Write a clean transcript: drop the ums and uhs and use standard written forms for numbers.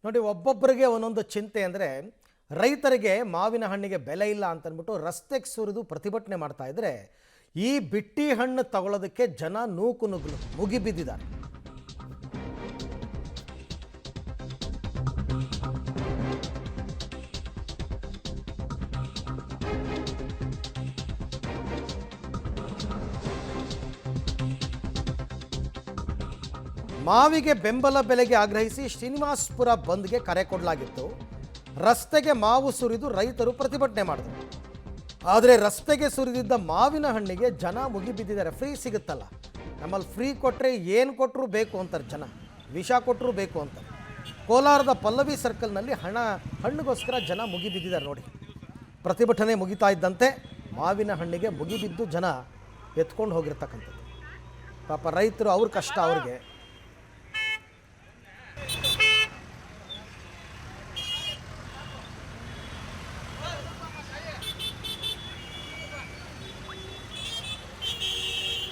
ನೋಡಿ, ಒಬ್ಬೊಬ್ಬರಿಗೆ ಒಂದೊಂದು ಚಿಂತೆ ಅಂದರೆ ರೈತರಿಗೆ ಮಾವಿನ ಹಣ್ಣಿಗೆ ಬೆಲೆ ಇಲ್ಲ ಅಂತಂದ್ಬಿಟ್ಟು ರಸ್ತೆಗೆ ಸುರಿದು ಪ್ರತಿಭಟನೆ ಮಾಡ್ತಾ ಇದ್ರೆ ಈ ಬಿಟ್ಟಿ ಹಣ್ಣು ತಗೊಳ್ಳೋದಕ್ಕೆ ಜನ ನೂಕು ನುಗ್ಗಲು ಮುಗಿಬಿದ್ದಿದ್ದಾರೆ. ಮಾವಿಗೆ ಬೆಂಬಲ ಬೆಲೆಗೆ ಆಗ್ರಹಿಸಿ ಶ್ರೀನಿವಾಸಪುರ ಬಂದ್ಗೆ ಕರೆ ಕೊಡಲಾಗಿತ್ತು. ರಸ್ತೆಗೆ ಮಾವು ಸುರಿದು ರೈತರು ಪ್ರತಿಭಟನೆ ಮಾಡಿದರು. ಆದರೆ ರಸ್ತೆಗೆ ಸುರಿದಿದ್ದ ಮಾವಿನ ಹಣ್ಣಿಗೆ ಜನ ಮುಗಿಬಿದ್ದಿದ್ದಾರೆ. ಫ್ರೀ ಸಿಗುತ್ತಲ್ಲ, ನಮ್ಮಲ್ಲಿ ಫ್ರೀ ಕೊಟ್ಟರೆ ಏನು ಕೊಟ್ಟರು ಬೇಕು ಅಂತಾರೆ ಜನ, ವಿಷ ಕೊಟ್ಟರು ಬೇಕು ಅಂತಾರೆ. ಕೋಲಾರದ ಪಲ್ಲವಿ ಸರ್ಕಲ್ನಲ್ಲಿ ಹಣ್ಣಿಗೋಸ್ಕರ ಜನ ಮುಗಿಬಿದ್ದಿದ್ದಾರೆ. ನೋಡಿ, ಪ್ರತಿಭಟನೆ ಮುಗಿತಾ ಇದ್ದಂತೆ ಮಾವಿನ ಹಣ್ಣಿಗೆ ಮುಗಿಬಿದ್ದು ಜನ ಎತ್ಕೊಂಡು ಹೋಗಿರ್ತಕ್ಕಂಥದ್ದು. ಪಾಪ ರೈತರು, ಅವ್ರ ಕಷ್ಟ ಅವ್ರಿಗೆ.